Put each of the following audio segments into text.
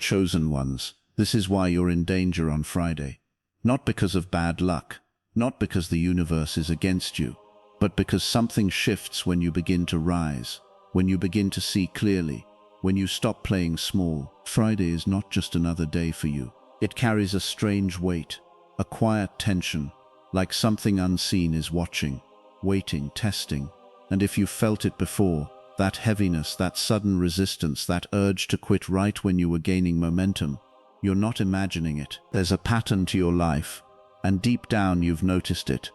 chosen ones, this is why you're in danger on Friday. Not because of bad luck, not because the universe is against you, but because something shifts when you begin to rise, when you begin to see clearly, when you stop playing small. Friday is not just another day for you. It carries a strange weight, a quiet tension, like something unseen is watching, waiting, testing. And if you've felt it before, that heaviness, that sudden resistance, that urge to quit right when you were gaining momentum, you're not imagining it. There's a pattern to your life, and deep down you've noticed it.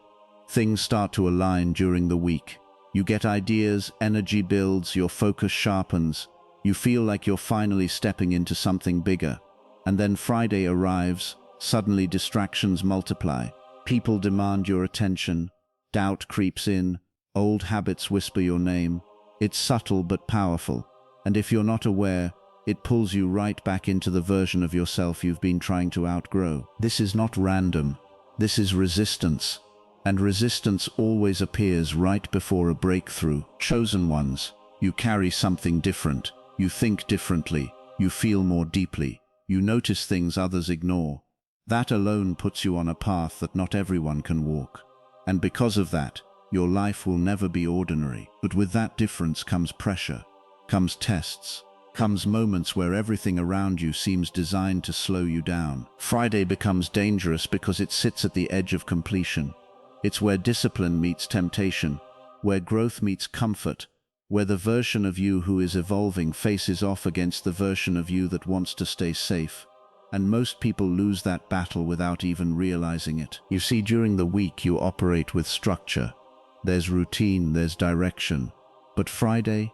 Things start to align during the week. You get ideas, energy builds, your focus sharpens. You feel like you're finally stepping into something bigger. And then Friday arrives, suddenly distractions multiply. People demand your attention, doubt creeps in, old habits whisper your name. It's subtle but powerful, and if you're not aware, it pulls you right back into the version of yourself you've been trying to outgrow. This is not random. This is resistance. And resistance always appears right before a breakthrough. Chosen ones, you carry something different. You think differently. You feel more deeply. You notice things others ignore. That alone puts you on a path that not everyone can walk. And because of that, your life will never be ordinary. But with that difference comes pressure, comes tests, comes moments where everything around you seems designed to slow you down. Friday becomes dangerous because it sits at the edge of completion. It's where discipline meets temptation, where growth meets comfort, where the version of you who is evolving faces off against the version of you that wants to stay safe. And most people lose that battle without even realizing it. You see, during the week you operate with structure. There's routine, there's direction. But Friday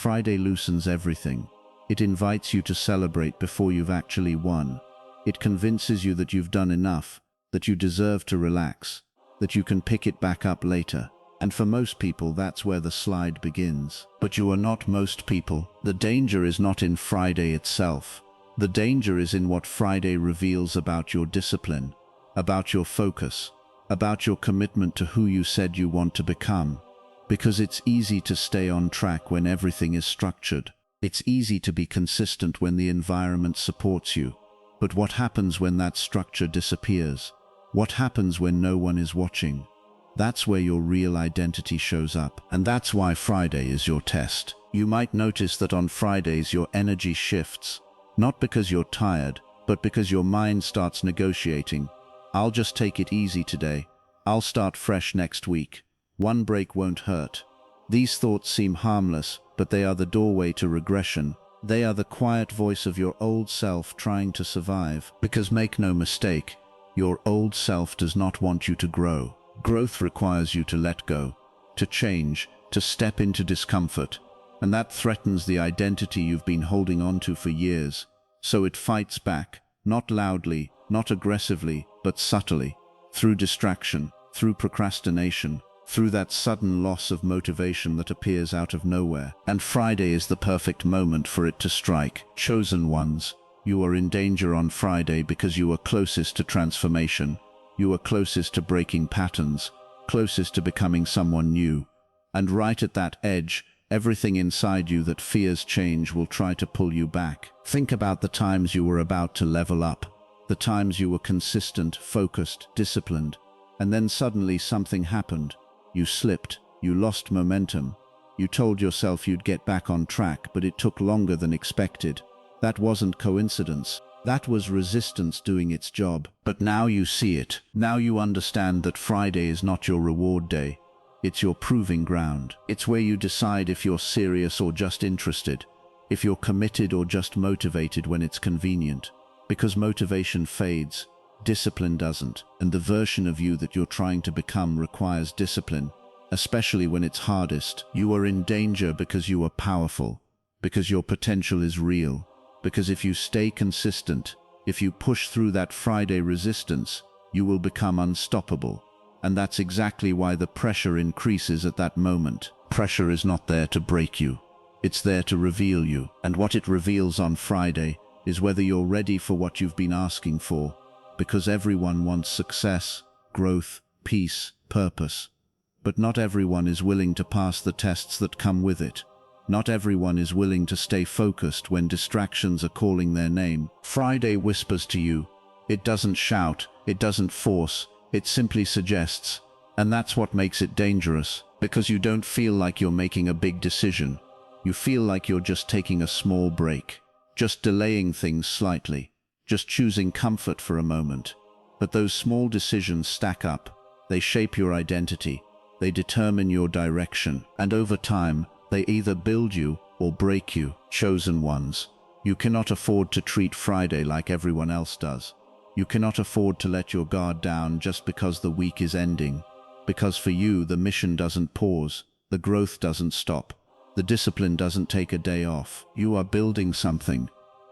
loosens everything. It invites you to celebrate before you've actually won. It convinces you that you've done enough, that you deserve to relax, that you can pick it back up later. And for most people, that's where the slide begins. But you are not most people. The danger is not in Friday itself. The danger is in what Friday reveals about your discipline, about your focus, about your commitment to who you said you want to become. Because it's easy to stay on track when everything is structured. It's easy to be consistent when the environment supports you. But what happens when that structure disappears? What happens when no one is watching? That's where your real identity shows up. And that's why Friday is your test. You might notice that on Fridays your energy shifts. Not because you're tired, but because your mind starts negotiating. I'll just take it easy today. I'll start fresh next week. One break won't hurt. These thoughts seem harmless, but they are the doorway to regression. They are the quiet voice of your old self trying to survive. Because make no mistake, your old self does not want you to grow. Growth requires you to let go, to change, to step into discomfort. And that threatens the identity you've been holding on to for years. So it fights back, not loudly, not aggressively, but subtly, through distraction, through procrastination, through that sudden loss of motivation that appears out of nowhere. And Friday is the perfect moment for it to strike. Chosen ones, you are in danger on Friday because you are closest to transformation. You are closest to breaking patterns, closest to becoming someone new. And right at that edge, everything inside you that fears change will try to pull you back. Think about the times you were about to level up, the times you were consistent, focused, disciplined, and then suddenly something happened. You slipped, you lost momentum. You told yourself you'd get back on track, but it took longer than expected. That wasn't coincidence. That was resistance doing its job. But now you see it. Now you understand that Friday is not your reward day. It's your proving ground. It's where you decide if you're serious or just interested, if you're committed or just motivated when it's convenient. Because motivation fades, discipline doesn't, and the version of you that you're trying to become requires discipline, especially when it's hardest. You are in danger because you are powerful, because your potential is real, because if you stay consistent, if you push through that Friday resistance, you will become unstoppable. And that's exactly why the pressure increases at that moment. Pressure is not there to break you. It's there to reveal you. And what it reveals on Friday is whether you're ready for what you've been asking for. Because everyone wants success, growth, peace, purpose. But not everyone is willing to pass the tests that come with it. Not everyone is willing to stay focused when distractions are calling their name. Friday whispers to you. It doesn't shout, it doesn't force, it simply suggests. And that's what makes it dangerous, because you don't feel like you're making a big decision. You feel like you're just taking a small break, just delaying things slightly, just choosing comfort for a moment. But those small decisions stack up. They shape your identity. They determine your direction. And over time, they either build you or break you. Chosen ones. You cannot afford to treat Friday like everyone else does. You cannot afford to let your guard down just because the week is ending. Because for you, the mission doesn't pause. The growth doesn't stop. The discipline doesn't take a day off. You are building something,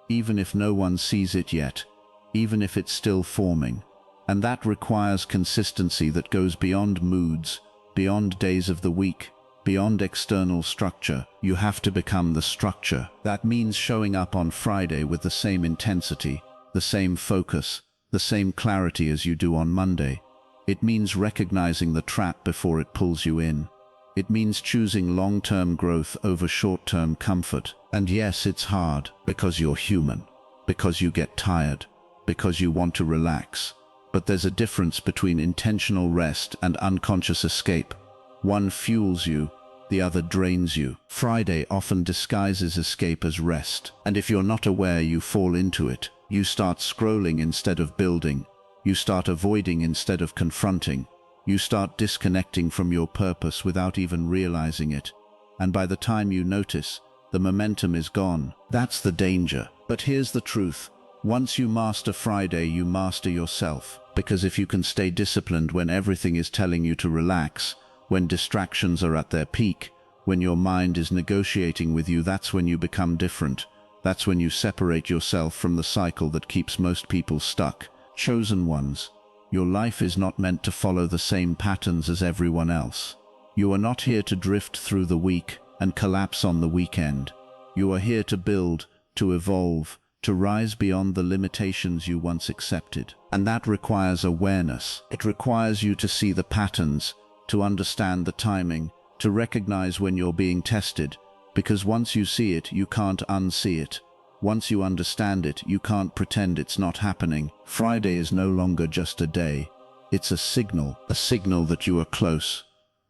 even if no one sees it yet, even if it's still forming. And that requires consistency that goes beyond moods, beyond days of the week, beyond external structure. You have to become the structure. That means showing up on Friday with the same intensity, the same focus, the same clarity as you do on Monday. It means recognizing the trap before it pulls you in. It means choosing long-term growth over short-term comfort. And yes, it's hard, because you're human, because you get tired, because you want to relax. But there's a difference between intentional rest and unconscious escape. One fuels you, the other drains you. Friday often disguises escape as rest, and if you're not aware, you fall into it. You start scrolling instead of building. You start avoiding instead of confronting. You start disconnecting from your purpose without even realizing it. And by the time you notice, the momentum is gone. That's the danger. But here's the truth. Once you master Friday, you master yourself. Because if you can stay disciplined when everything is telling you to relax, when distractions are at their peak, when your mind is negotiating with you, that's when you become different. That's when you separate yourself from the cycle that keeps most people stuck. Chosen ones. Your life is not meant to follow the same patterns as everyone else. You are not here to drift through the week and collapse on the weekend. You are here to build, to evolve, to rise beyond the limitations you once accepted. And that requires awareness. It requires you to see the patterns, to understand the timing, to recognize when you're being tested. Because once you see it, you can't unsee it. Once you understand it, you can't pretend it's not happening. Friday is no longer just a day. It's a signal that you are close,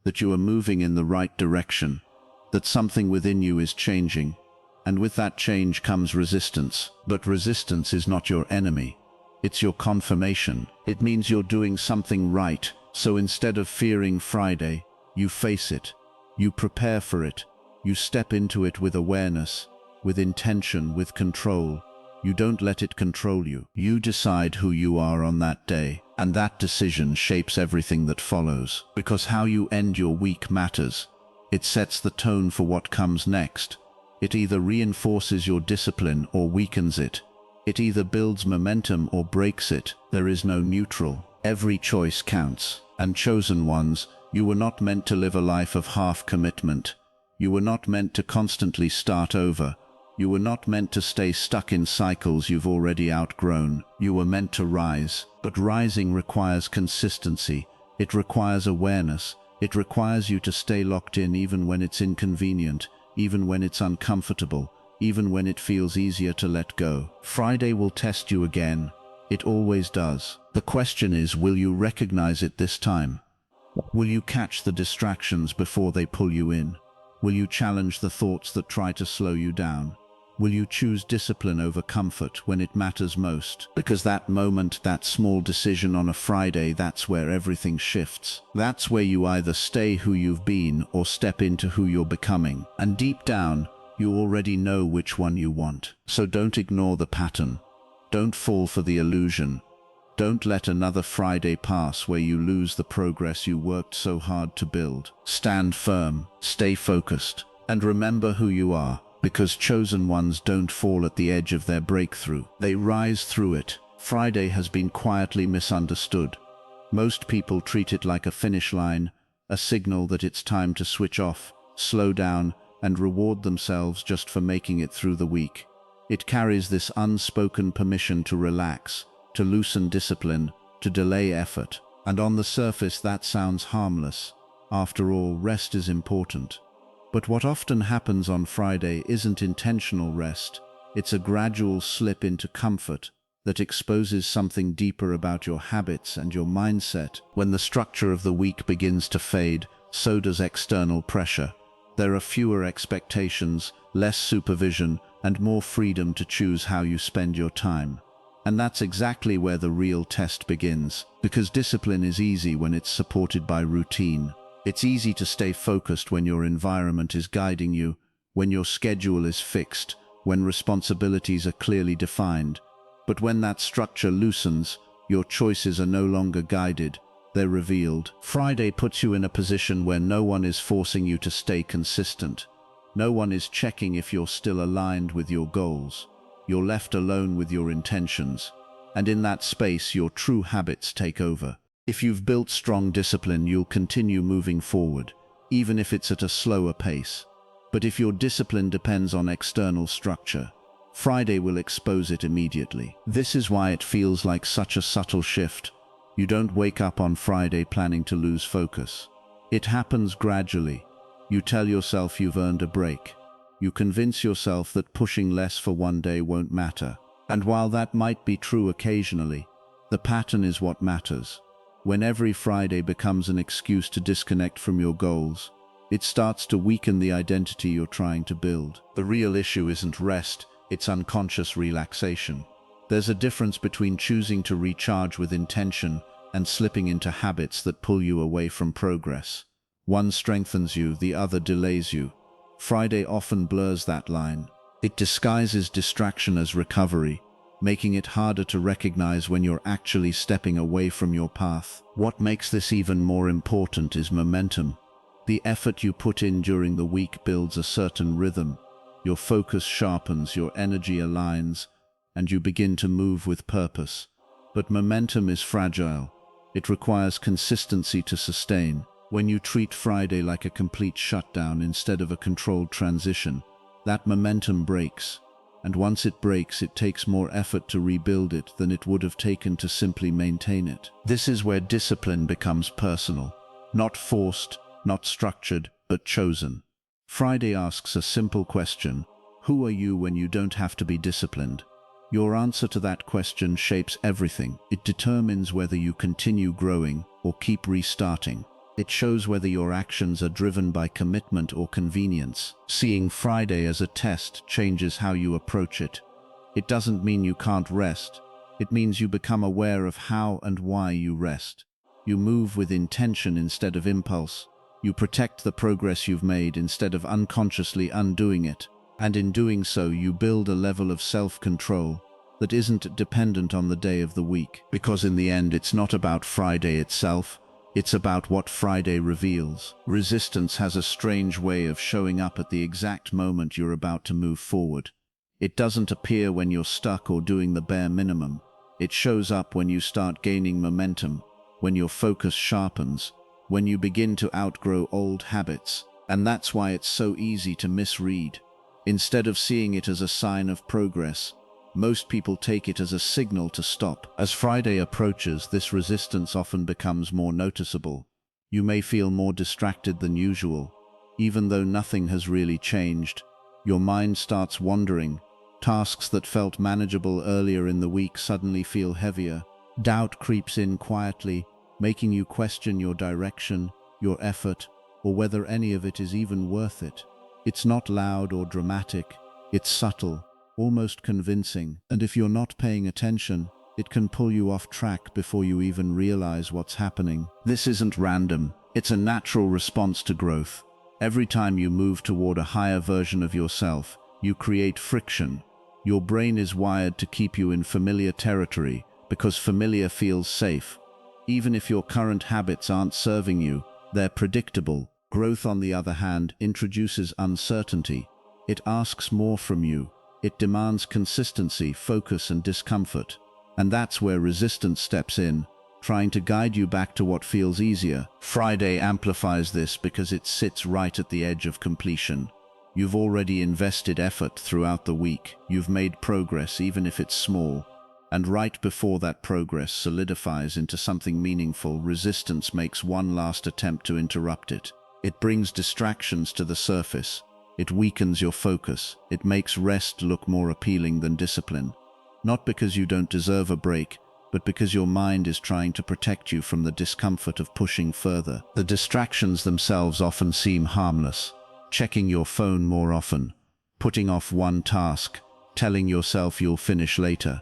that you are moving in the right direction, that something within you is changing. And with that change comes resistance. But resistance is not your enemy. It's your confirmation. It means you're doing something right. So instead of fearing Friday, you face it. You prepare for it. You step into it with awareness, with intention, with control. You don't let it control you. You decide who you are on that day, and that decision shapes everything that follows. Because how you end your week matters. It sets the tone for what comes next. It either reinforces your discipline or weakens it. It either builds momentum or breaks it. There is no neutral. Every choice counts. And chosen ones, you were not meant to live a life of half commitment. You were not meant to constantly start over. You were not meant to stay stuck in cycles you've already outgrown. You were meant to rise. But rising requires consistency. It requires awareness. It requires you to stay locked in even when it's inconvenient, even when it's uncomfortable, even when it feels easier to let go. Friday will test you again. It always does. The question is, will you recognize it this time? Will you catch the distractions before they pull you in? Will you challenge the thoughts that try to slow you down? Will you choose discipline over comfort when it matters most? Because that moment, that small decision on a Friday, that's where everything shifts. That's where you either stay who you've been or step into who you're becoming. And deep down, you already know which one you want. So don't ignore the pattern. Don't fall for the illusion. Don't let another Friday pass where you lose the progress you worked so hard to build. Stand firm, stay focused, and remember who you are. Because chosen ones don't fall at the edge of their breakthrough. They rise through it. Friday has been quietly misunderstood. Most people treat it like a finish line, a signal that it's time to switch off, slow down, and reward themselves just for making it through the week. It carries this unspoken permission to relax, to loosen discipline, to delay effort. And on the surface, that sounds harmless. After all, rest is important. But what often happens on Friday isn't intentional rest. It's a gradual slip into comfort that exposes something deeper about your habits and your mindset. When the structure of the week begins to fade, so does external pressure. There are fewer expectations, less supervision, and more freedom to choose how you spend your time. And that's exactly where the real test begins, because discipline is easy when it's supported by routine. It's easy to stay focused when your environment is guiding you, when your schedule is fixed, when responsibilities are clearly defined. But when that structure loosens, your choices are no longer guided, they're revealed. Friday puts you in a position where no one is forcing you to stay consistent. No one is checking if you're still aligned with your goals. You're left alone with your intentions, and in that space your true habits take over. If you've built strong discipline, you'll continue moving forward, even if it's at a slower pace. But if your discipline depends on external structure, Friday will expose it immediately. This is why it feels like such a subtle shift. You don't wake up on Friday planning to lose focus. It happens gradually. You tell yourself you've earned a break. You convince yourself that pushing less for one day won't matter. And while that might be true occasionally, the pattern is what matters. When every Friday becomes an excuse to disconnect from your goals, it starts to weaken the identity you're trying to build. The real issue isn't rest, it's unconscious relaxation. There's a difference between choosing to recharge with intention and slipping into habits that pull you away from progress. One strengthens you, the other delays you. Friday often blurs that line. It disguises distraction as recovery, making it harder to recognize when you're actually stepping away from your path. What makes this even more important is momentum. The effort you put in during the week builds a certain rhythm. Your focus sharpens, your energy aligns, and you begin to move with purpose. But momentum is fragile. It requires consistency to sustain. When you treat Friday like a complete shutdown instead of a controlled transition, that momentum breaks. And once it breaks, it takes more effort to rebuild it than it would have taken to simply maintain it. This is where discipline becomes personal. Not forced, not structured, but chosen. Friday asks a simple question: who are you when you don't have to be disciplined? Your answer to that question shapes everything. It determines whether you continue growing or keep restarting. It shows whether your actions are driven by commitment or convenience. Seeing Friday as a test changes how you approach it. It doesn't mean you can't rest. It means you become aware of how and why you rest. You move with intention instead of impulse. You protect the progress you've made instead of unconsciously undoing it. And in doing so, you build a level of self-control that isn't dependent on the day of the week. Because in the end, it's not about Friday itself. It's about what Friday reveals. Resistance has a strange way of showing up at the exact moment you're about to move forward. It doesn't appear when you're stuck or doing the bare minimum. It shows up when you start gaining momentum, when your focus sharpens, when you begin to outgrow old habits. And that's why it's so easy to misread. Instead of seeing it as a sign of progress, most people take it as a signal to stop. As Friday approaches, this resistance often becomes more noticeable. You may feel more distracted than usual. Even though nothing has really changed, your mind starts wandering. Tasks that felt manageable earlier in the week suddenly feel heavier. Doubt creeps in quietly, making you question your direction, your effort, or whether any of it is even worth it. It's not loud or dramatic. It's subtle, almost convincing, and if you're not paying attention, it can pull you off track before you even realize what's happening. This isn't random. It's a natural response to growth. Every time you move toward a higher version of yourself, you create friction. Your brain is wired to keep you in familiar territory because familiar feels safe. Even if your current habits aren't serving you, they're predictable. Growth, on the other hand, introduces uncertainty. It asks more from you. It demands consistency, focus, and discomfort. And that's where resistance steps in, trying to guide you back to what feels easier. Friday amplifies this because it sits right at the edge of completion. You've already invested effort throughout the week. You've made progress, even if it's small. And right before that progress solidifies into something meaningful, resistance makes one last attempt to interrupt it. It brings distractions to the surface. It weakens your focus. It makes rest look more appealing than discipline. Not because you don't deserve a break, but because your mind is trying to protect you from the discomfort of pushing further. The distractions themselves often seem harmless. Checking your phone more often, putting off one task, telling yourself you'll finish later.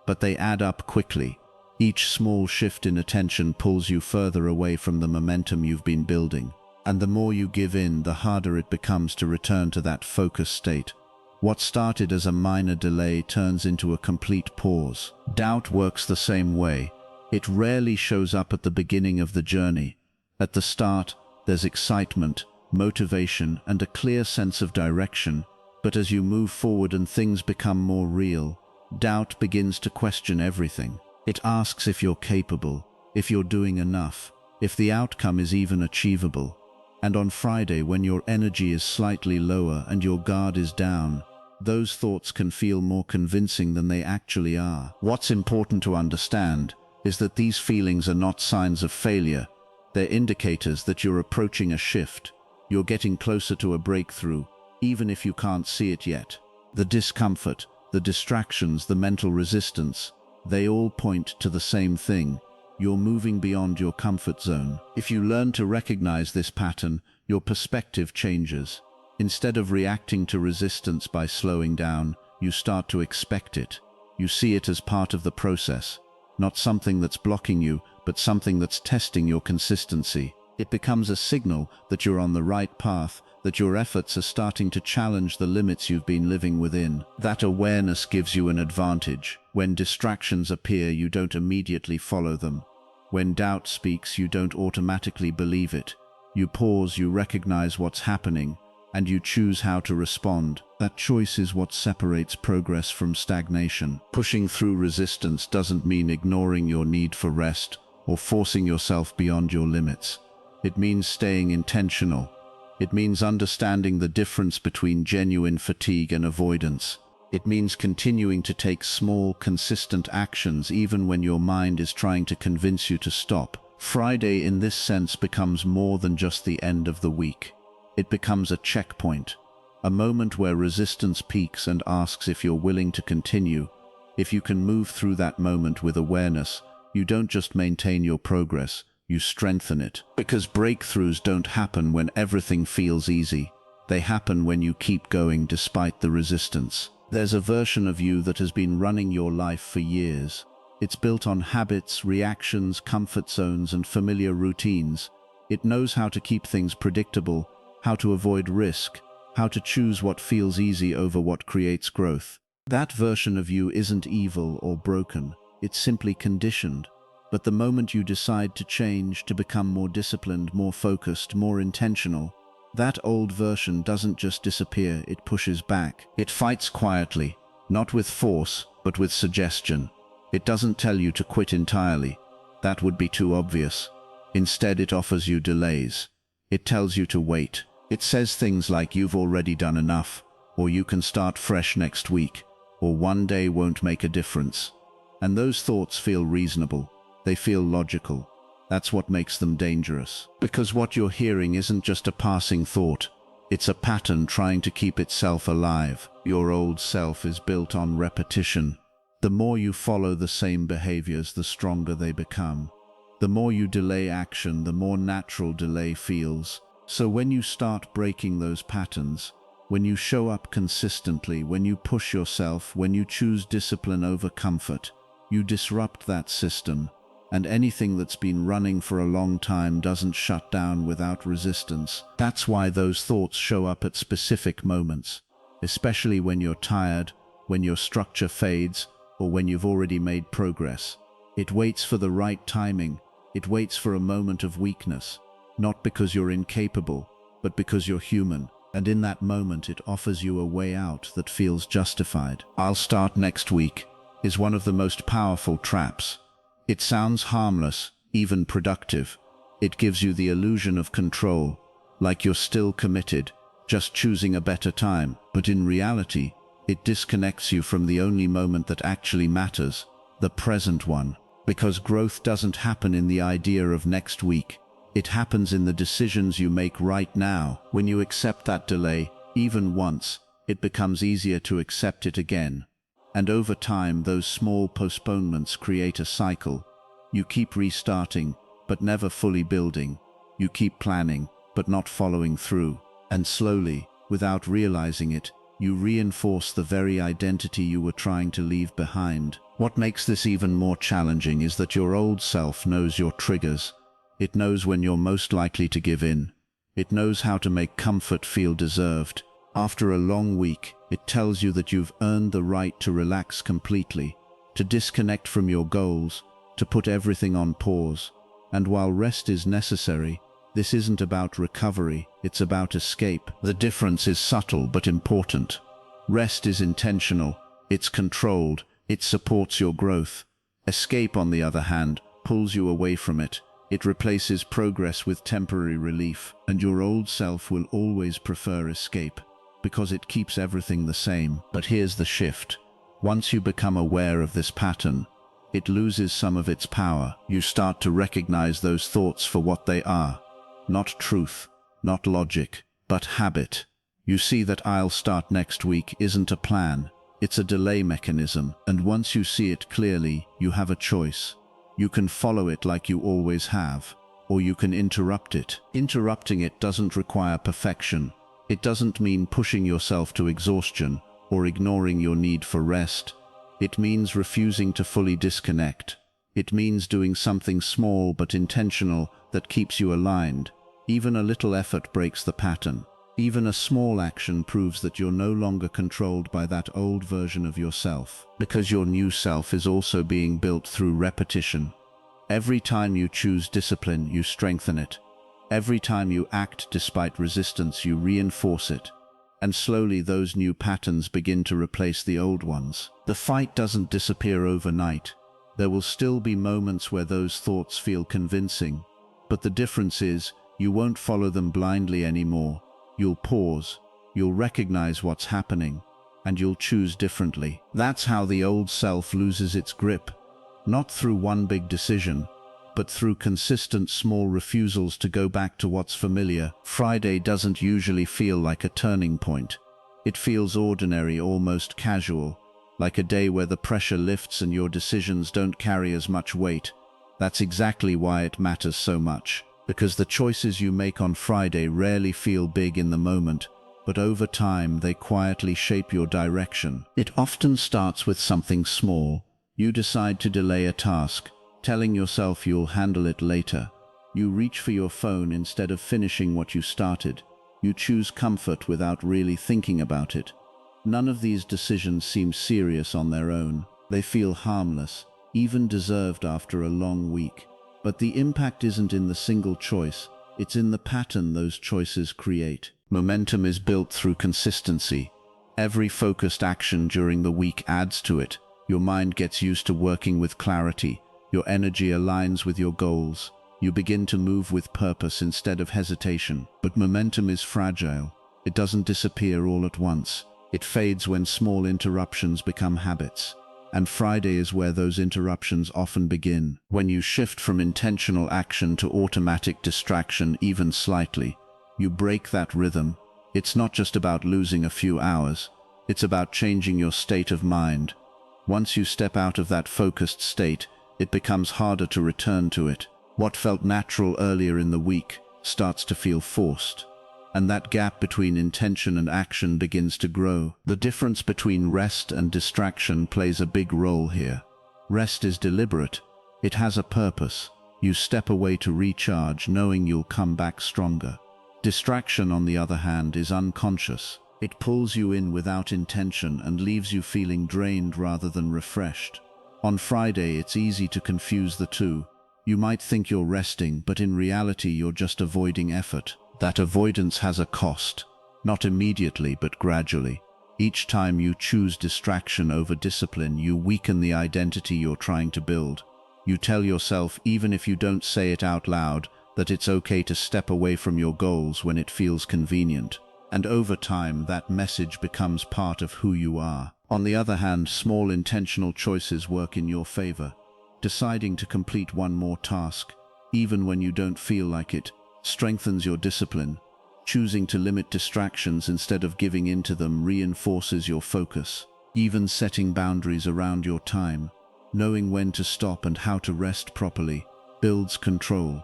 But they add up quickly. Each small shift in attention pulls you further away from the momentum you've been building. And the more you give in, the harder it becomes to return to that focused state. What started as a minor delay turns into a complete pause. Doubt works the same way. It rarely shows up at the beginning of the journey. At the start, there's excitement, motivation, and a clear sense of direction. But as you move forward and things become more real, doubt begins to question everything. It asks if you're capable, if you're doing enough, if the outcome is even achievable. And on Friday, when your energy is slightly lower and your guard is down, those thoughts can feel more convincing than they actually are. What's important to understand is that these feelings are not signs of failure. They're indicators that you're approaching a shift. You're getting closer to a breakthrough, even if you can't see it yet. The discomfort, the distractions, the mental resistance, they all point to the same thing. You're moving beyond your comfort zone. If you learn to recognize this pattern, your perspective changes. Instead of reacting to resistance by slowing down, you start to expect it. You see it as part of the process, not something that's blocking you, but something that's testing your consistency. It becomes a signal that you're on the right path, that your efforts are starting to challenge the limits you've been living within. That awareness gives you an advantage. When distractions appear, you don't immediately follow them. When doubt speaks, you don't automatically believe it. You pause, you recognize what's happening, and you choose how to respond. That choice is what separates progress from stagnation. Pushing through resistance doesn't mean ignoring your need for rest or forcing yourself beyond your limits. It means staying intentional. It means understanding the difference between genuine fatigue and avoidance. It means continuing to take small, consistent actions even when your mind is trying to convince you to stop. Friday, in this sense, becomes more than just the end of the week. It becomes a checkpoint, a moment where resistance peaks and asks if you're willing to continue. If you can move through that moment with awareness, you don't just maintain your progress, you strengthen it. Because breakthroughs don't happen when everything feels easy. They happen when you keep going despite the resistance. There's a version of you that has been running your life for years. It's built on habits, reactions, comfort zones, and familiar routines. It knows how to keep things predictable, how to avoid risk, how to choose what feels easy over what creates growth. That version of you isn't evil or broken. It's simply conditioned. But the moment you decide to change, to become more disciplined, more focused, more intentional, that old version doesn't just disappear, it pushes back. It fights quietly, not with force, but with suggestion. It doesn't tell you to quit entirely. That would be too obvious. Instead, it offers you delays. It tells you to wait. It says things like you've already done enough, or you can start fresh next week, or one day won't make a difference. And those thoughts feel reasonable. They feel logical. That's what makes them dangerous. Because what you're hearing isn't just a passing thought. It's a pattern trying to keep itself alive. Your old self is built on repetition. The more you follow the same behaviors, the stronger they become. The more you delay action, the more natural delay feels. So when you start breaking those patterns, when you show up consistently, when you push yourself, when you choose discipline over comfort, you disrupt that system. And anything that's been running for a long time doesn't shut down without resistance. That's why those thoughts show up at specific moments, especially when you're tired, when your structure fades, or when you've already made progress. It waits for the right timing. It waits for a moment of weakness, not because you're incapable, but because you're human. And in that moment, it offers you a way out that feels justified. "I'll start next week" is one of the most powerful traps. It sounds harmless, even productive. It gives you the illusion of control, like you're still committed, just choosing a better time. But in reality, it disconnects you from the only moment that actually matters, the present one. Because growth doesn't happen in the idea of next week. It happens in the decisions you make right now. When you accept that delay, even once, it becomes easier to accept it again. And over time, those small postponements create a cycle. You keep restarting, but never fully building. You keep planning, but not following through. And slowly, without realizing it, you reinforce the very identity you were trying to leave behind. What makes this even more challenging is that your old self knows your triggers. It knows when you're most likely to give in. It knows how to make comfort feel deserved. After a long week, it tells you that you've earned the right to relax completely, to disconnect from your goals, to put everything on pause. And while rest is necessary, this isn't about recovery, it's about escape. The difference is subtle but important. Rest is intentional, it's controlled, it supports your growth. Escape, on the other hand, pulls you away from it. It replaces progress with temporary relief, and your old self will always prefer escape, because it keeps everything the same. But here's the shift. Once you become aware of this pattern, it loses some of its power. You start to recognize those thoughts for what they are. Not truth, not logic, but habit. You see that "I'll start next week" isn't a plan, it's a delay mechanism, and once you see it clearly, you have a choice. You can follow it like you always have, or you can interrupt it. Interrupting it doesn't require perfection. It doesn't mean pushing yourself to exhaustion or ignoring your need for rest. It means refusing to fully disconnect. It means doing something small but intentional that keeps you aligned. Even a little effort breaks the pattern. Even a small action proves that you're no longer controlled by that old version of yourself, because your new self is also being built through repetition. Every time you choose discipline, you strengthen it. Every time you act despite resistance, you reinforce it. And slowly those new patterns begin to replace the old ones. The fight doesn't disappear overnight. There will still be moments where those thoughts feel convincing, but the difference is, you won't follow them blindly anymore. You'll pause, you'll recognize what's happening, and you'll choose differently. That's how the old self loses its grip. Not through one big decision, but through consistent small refusals to go back to what's familiar. Friday doesn't usually feel like a turning point. It feels ordinary, almost casual, like a day where the pressure lifts and your decisions don't carry as much weight. That's exactly why it matters so much. Because the choices you make on Friday rarely feel big in the moment, but over time they quietly shape your direction. It often starts with something small. You decide to delay a task, telling yourself you'll handle it later. You reach for your phone instead of finishing what you started. You choose comfort without really thinking about it. None of these decisions seem serious on their own. They feel harmless, even deserved after a long week. But the impact isn't in the single choice, it's in the pattern those choices create. Momentum is built through consistency. Every focused action during the week adds to it. Your mind gets used to working with clarity. Your energy aligns with your goals. You begin to move with purpose instead of hesitation. But momentum is fragile. It doesn't disappear all at once. It fades when small interruptions become habits. And Friday is where those interruptions often begin. When you shift from intentional action to automatic distraction even slightly, you break that rhythm. It's not just about losing a few hours. It's about changing your state of mind. Once you step out of that focused state, it becomes harder to return to it. What felt natural earlier in the week starts to feel forced. And that gap between intention and action begins to grow. The difference between rest and distraction plays a big role here. Rest is deliberate. It has a purpose. You step away to recharge, knowing you'll come back stronger. Distraction, on the other hand, is unconscious. It pulls you in without intention and leaves you feeling drained rather than refreshed. On Friday, it's easy to confuse the two. You might think you're resting, but in reality, you're just avoiding effort. That avoidance has a cost, not immediately but gradually. Each time you choose distraction over discipline, you weaken the identity you're trying to build. You tell yourself, even if you don't say it out loud, that it's okay to step away from your goals when it feels convenient. And over time, that message becomes part of who you are. On the other hand, small intentional choices work in your favor. Deciding to complete one more task, even when you don't feel like it, strengthens your discipline. Choosing to limit distractions instead of giving in to them reinforces your focus. Even setting boundaries around your time, knowing when to stop and how to rest properly, builds control.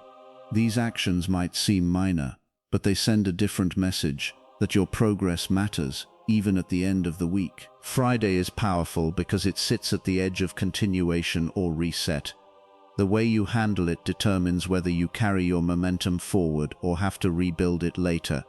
These actions might seem minor, but they send a different message, that your progress matters, even at the end of the week. Friday is powerful because it sits at the edge of continuation or reset. The way you handle it determines whether you carry your momentum forward or have to rebuild it later.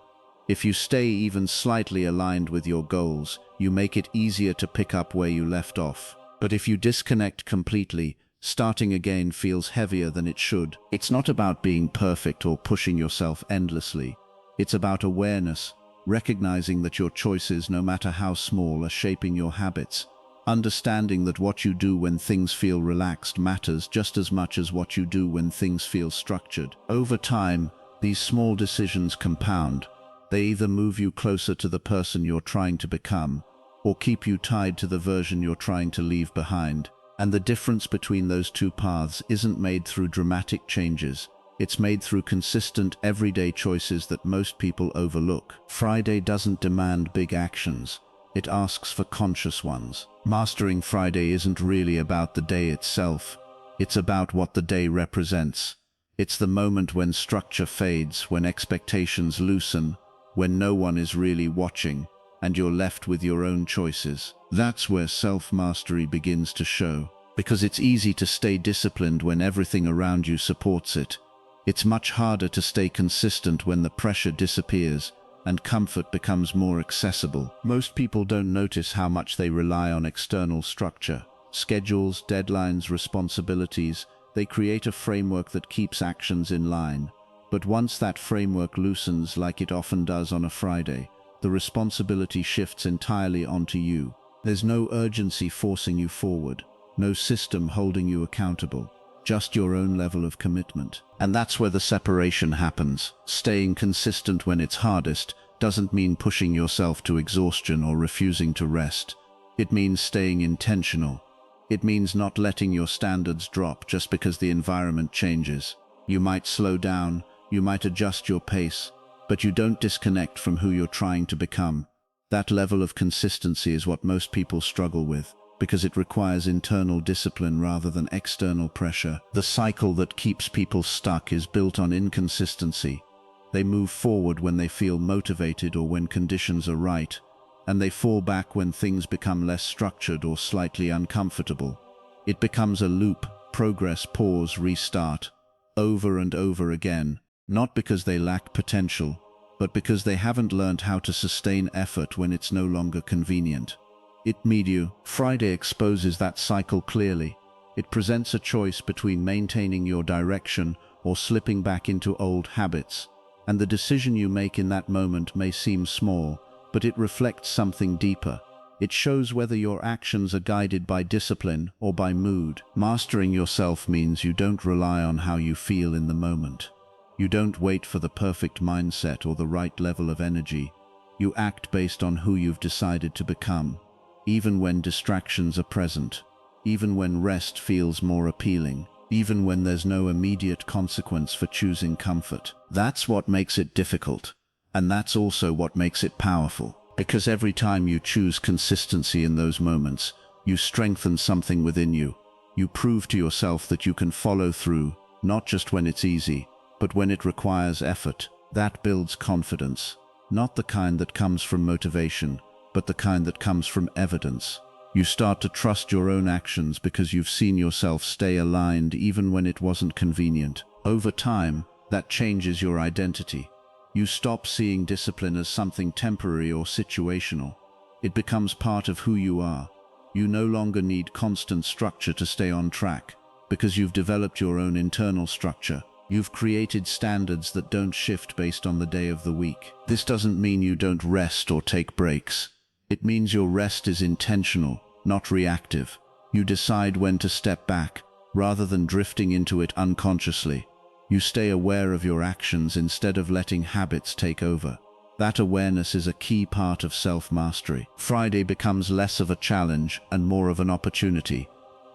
If you stay even slightly aligned with your goals, you make it easier to pick up where you left off. But if you disconnect completely, starting again feels heavier than it should. It's not about being perfect or pushing yourself endlessly. It's about awareness, recognizing that your choices, no matter how small, are shaping your habits. Understanding that what you do when things feel relaxed matters just as much as what you do when things feel structured. Over time, these small decisions compound. They either move you closer to the person you're trying to become, or keep you tied to the version you're trying to leave behind. And the difference between those two paths isn't made through dramatic changes. It's made through consistent, everyday choices that most people overlook. Friday doesn't demand big actions. It asks for conscious ones. Mastering Friday isn't really about the day itself. It's about what the day represents. It's the moment when structure fades, when expectations loosen, when no one is really watching, and you're left with your own choices. That's where self-mastery begins to show, because it's easy to stay disciplined when everything around you supports it. It's much harder to stay consistent when the pressure disappears and comfort becomes more accessible. Most people don't notice how much they rely on external structure. Schedules, deadlines, responsibilities, they create a framework that keeps actions in line. But once that framework loosens, like it often does on a Friday, the responsibility shifts entirely onto you. There's no urgency forcing you forward, no system holding you accountable, just your own level of commitment. And that's where the separation happens. Staying consistent when it's hardest doesn't mean pushing yourself to exhaustion or refusing to rest. It means staying intentional. It means not letting your standards drop just because the environment changes. You might slow down, you might adjust your pace, but you don't disconnect from who you're trying to become. That level of consistency is what most people struggle with, because it requires internal discipline rather than external pressure. The cycle that keeps people stuck is built on inconsistency. They move forward when they feel motivated or when conditions are right, and they fall back when things become less structured or slightly uncomfortable. It becomes a loop: progress, pause, restart, over and over again, not because they lack potential, but because they haven't learned how to sustain effort when it's no longer convenient. Friday exposes that cycle clearly. It presents a choice between maintaining your direction or slipping back into old habits. And the decision you make in that moment may seem small, but it reflects something deeper. It shows whether your actions are guided by discipline or by mood. Mastering yourself means you don't rely on how you feel in the moment. You don't wait for the perfect mindset or the right level of energy. You act based on who you've decided to become. Even when distractions are present, even when rest feels more appealing, even when there's no immediate consequence for choosing comfort. That's what makes it difficult, and that's also what makes it powerful. Because every time you choose consistency in those moments, you strengthen something within you. You prove to yourself that you can follow through, not just when it's easy, but when it requires effort. That builds confidence, not the kind that comes from motivation, but the kind that comes from evidence. You start to trust your own actions because you've seen yourself stay aligned even when it wasn't convenient. Over time, that changes your identity. You stop seeing discipline as something temporary or situational. It becomes part of who you are. You no longer need constant structure to stay on track, because you've developed your own internal structure. You've created standards that don't shift based on the day of the week. This doesn't mean you don't rest or take breaks. It means your rest is intentional, not reactive. You decide when to step back, rather than drifting into it unconsciously. You stay aware of your actions instead of letting habits take over. That awareness is a key part of self-mastery. Friday becomes less of a challenge and more of an opportunity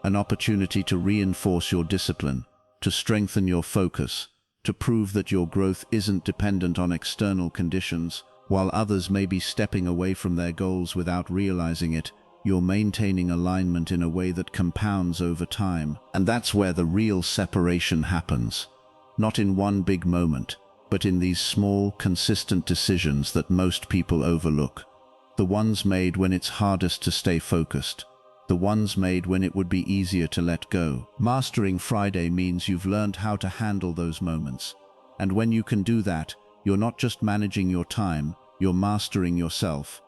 to reinforce your discipline, to strengthen your focus, to prove that your growth isn't dependent on external conditions. While others may be stepping away from their goals without realizing it, you're maintaining alignment in a way that compounds over time. And that's where the real separation happens. Not in one big moment, but in these small, consistent decisions that most people overlook. The ones made when it's hardest to stay focused. The ones made when it would be easier to let go. Mastering Friday means you've learned how to handle those moments. And when you can do that, you're not just managing your time, you're mastering yourself.